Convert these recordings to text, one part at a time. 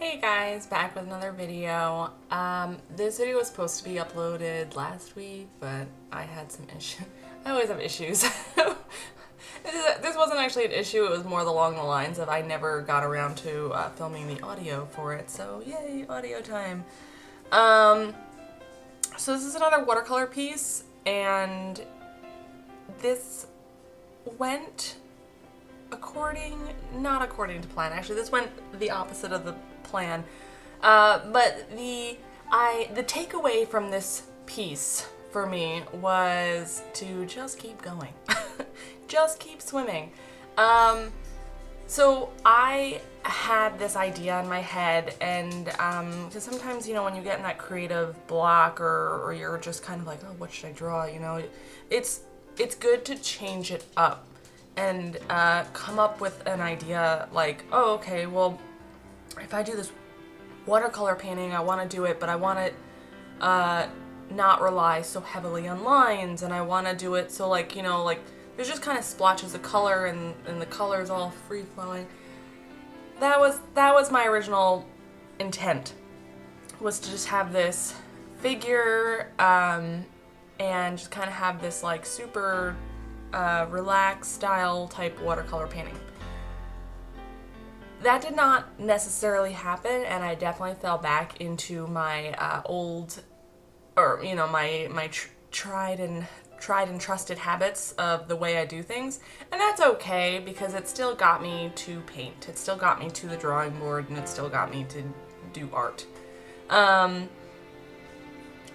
Hey guys, back with another video. This video was supposed to be uploaded last week, but I had some issues. I always have issues. This wasn't actually an issue, it was more along the lines of I never got around to filming the audio for it, so yay, audio time. So this is another watercolor piece, and this went not according to plan. Actually, this went the opposite of the plan. But the takeaway from this piece for me was to just keep going. Just keep swimming. So I had this idea in my head, and because sometimes, you know, when you get in that creative block or you're just kind of like, oh, what should I draw? You know, it's good to change it up and come up with an idea like, oh, okay, well, if I do this watercolor painting, I want to do it, but I want it not rely so heavily on lines, and I want to do it so, like, you know, like there's just kind of splotches of color and the color's all free-flowing. That was my original intent, was to just have this figure and just kind of have this like super relaxed style type watercolor painting. That did not necessarily happen, and I definitely fell back into my old, or you know, my tried and trusted habits of the way I do things, and that's okay because it still got me to paint. It still got me to the drawing board, and it still got me to do art.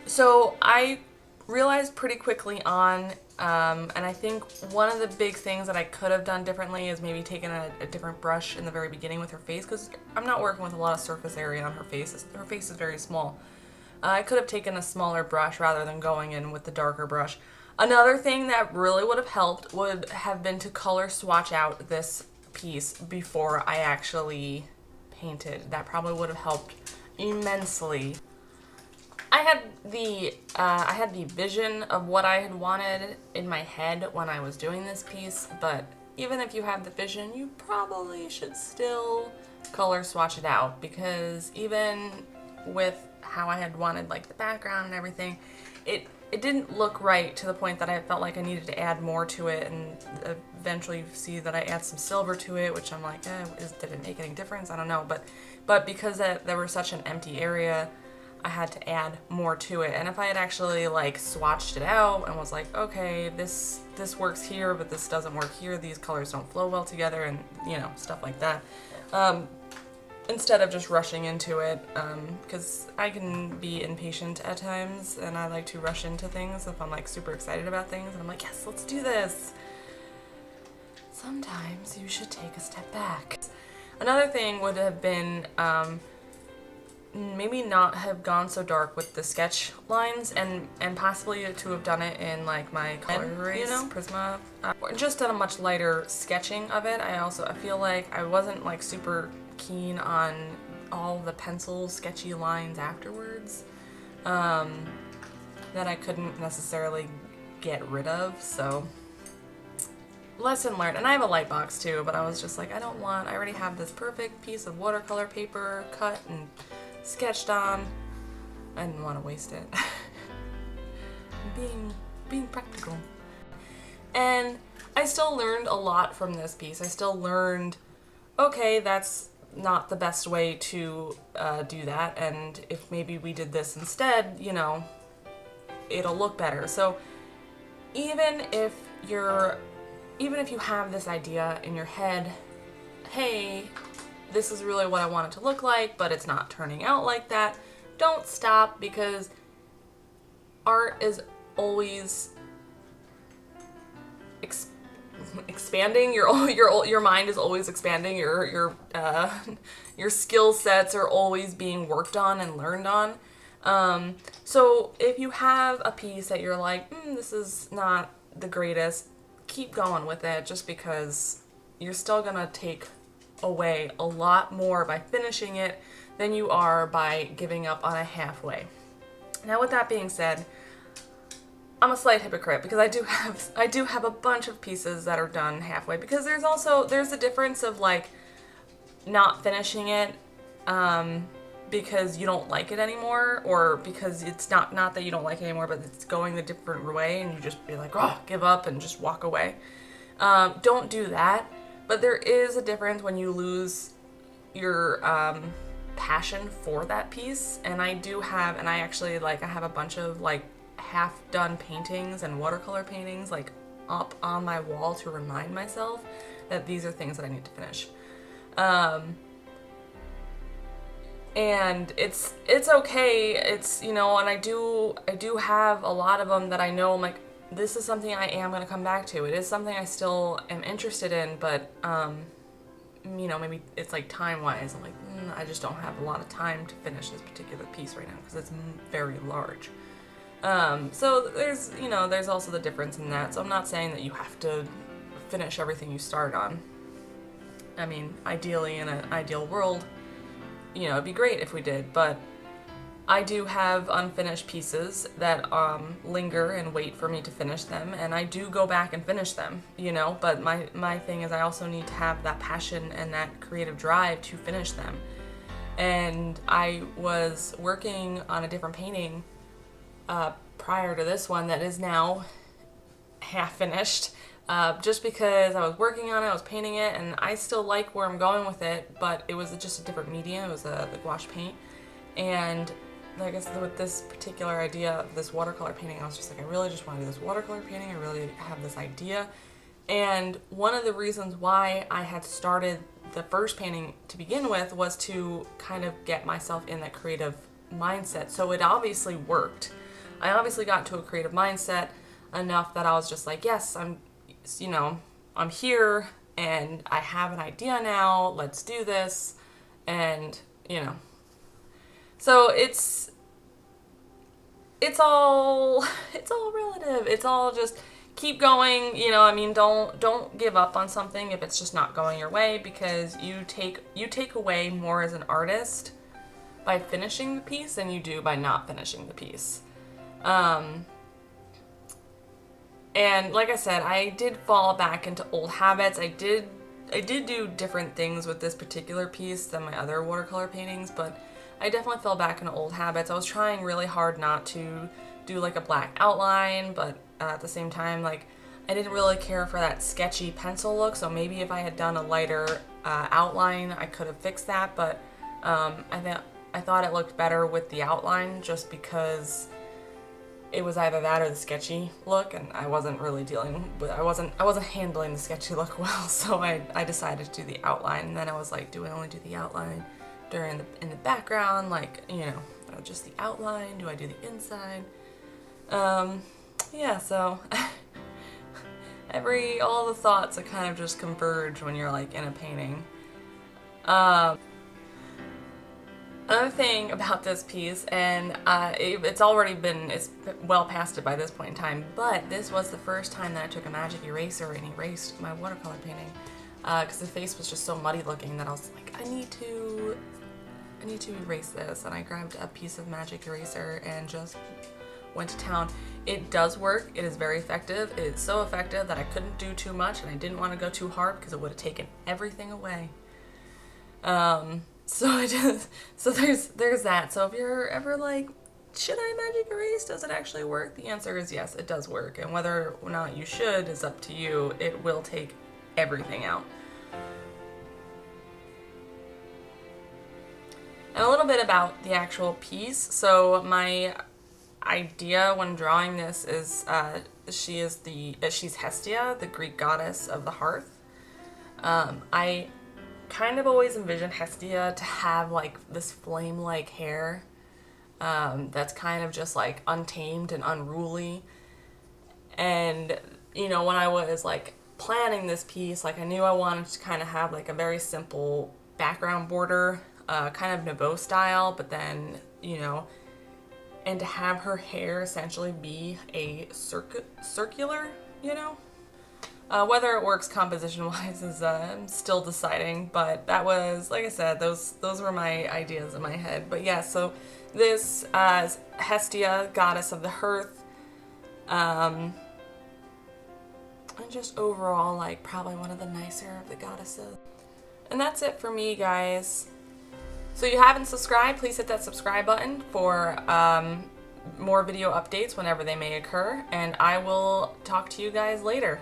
So I realized pretty quickly on, and I think one of the big things that I could have done differently is maybe taken a different brush in the very beginning with her face, because I'm not working with a lot of surface area on her face. Her face is very small. I could have taken a smaller brush rather than going in with the darker brush. Another thing that really would have helped would have been to color swatch out this piece before I actually painted. That probably would have helped immensely. I had the vision of what I had wanted in my head when I was doing this piece, but even if you have the vision, you probably should still color swatch it out, because even with how I had wanted like the background and everything, it didn't look right to the point that I felt like I needed to add more to it, and eventually you see that I add some silver to it, which I'm like, did it make any difference? I don't know, but because there was such an empty area, I had to add more to it. And if I had actually like swatched it out and was like, okay, this works here, but this doesn't work here, these colors don't flow well together, and you know, stuff like that, instead of just rushing into it, because I can be impatient at times and I like to rush into things if I'm like super excited about things and I'm like, yes, let's do this. Sometimes you should take a step back. Another thing would have been maybe not have gone so dark with the sketch lines, and possibly to have done it in like my color erase, you know, Prisma, just done a much lighter sketching of it. I feel like I wasn't like super keen on all the pencil sketchy lines afterwards that I couldn't necessarily get rid of, so lesson learned. And I have a light box too, but I was just like, I already have this perfect piece of watercolor paper cut and sketched on. I didn't want to waste it. being practical. And I still learned a lot from this piece. I still learned, okay, that's not the best way to do that, and if maybe we did this instead, you know, it'll look better. So even if you have this idea in your head, hey, this is really what I want it to look like, but it's not turning out like that, don't stop, because art is always expanding. Your mind is always expanding. Your skill sets are always being worked on and learned on. So if you have a piece that you're like, this is not the greatest, keep going with it, just because you're still gonna take away a lot more by finishing it than you are by giving up on it halfway. Now, with that being said, I'm a slight hypocrite because I do have a bunch of pieces that are done halfway, because there's a difference of like not finishing it because you don't like it anymore, or because it's not that you don't like it anymore, but it's going the different way and you just be like, oh, give up and just walk away. Don't do that. But there is a difference when you lose your passion for that piece. And I do have, and I actually I have a bunch of like half done paintings and watercolor paintings like up on my wall to remind myself that these are things that I need to finish. And it's okay. It's, you know, and I do have a lot of them that I know I'm like, this is something I am going to come back to. It is something I still am interested in, but, you know, maybe it's like time-wise. I'm like, I just don't have a lot of time to finish this particular piece right now because it's very large. So there's, you know, there's also the difference in that. So I'm not saying that you have to finish everything you start on. I mean, ideally, in an ideal world, you know, it'd be great if we did, but I do have unfinished pieces that linger and wait for me to finish them, and I do go back and finish them, you know, but my thing is I also need to have that passion and that creative drive to finish them. And I was working on a different painting prior to this one that is now half finished, just because I was working on it, I was painting it, and I still like where I'm going with it, but it was just a different medium. It was the gouache paint. And I guess with this particular idea of this watercolor painting, I was just like, I really just want to do this watercolor painting. I really have this idea. And one of the reasons why I had started the first painting to begin with was to kind of get myself in that creative mindset. So it obviously worked. I obviously got to a creative mindset enough that I was just like, yes, you know, I'm here and I have an idea now, let's do this. And, you know, so it's all relative. It's all just keep going, you know, I mean, don't give up on something if it's just not going your way, because you take away more as an artist by finishing the piece than you do by not finishing the piece. And like I said, I did fall back into old habits. I did do different things with this particular piece than my other watercolor paintings, but I definitely fell back into old habits. I was trying really hard not to do like a black outline, but at the same time, like, I didn't really care for that sketchy pencil look, so maybe if I had done a lighter outline, I could have fixed that, but I thought it looked better with the outline just because it was either that or the sketchy look, and I wasn't really I wasn't handling the sketchy look well, so I decided to do the outline. And then I was like, do I only do the outline in the background, like, you know, just the outline? Do I do the inside? Yeah, so all the thoughts that kind of just converge when you're like in a painting. Another thing about this piece, and it's well past it by this point in time, but this was the first time that I took a magic eraser and erased my watercolor painting, because the face was just so muddy looking that I was like, I need to erase this, and I grabbed a piece of magic eraser and just went to town. It does work. It is very effective. It is so effective that I couldn't do too much, and I didn't want to go too hard because it would have taken everything away. So there's that. So if you're ever like, should I magic erase? Does it actually work? The answer is yes, it does work. And whether or not you should is up to you. It will take everything out. And a little bit about the actual piece. So my idea when drawing this is she's Hestia, the Greek goddess of the hearth. I kind of always envisioned Hestia to have like this flame-like hair that's kind of just like untamed and unruly. And, you know, when I was like planning this piece, like I knew I wanted to kind of have like a very simple background border, kind of Nouveau style, but then, you know, and to have her hair essentially be a circular, you know? Whether it works composition-wise is I'm still deciding, but that was, like I said, those were my ideas in my head. But yeah, so this is Hestia, goddess of the hearth, and just overall, like, probably one of the nicer of the goddesses. And that's it for me, guys. So if you haven't subscribed, please hit that subscribe button for more video updates whenever they may occur, and I will talk to you guys later.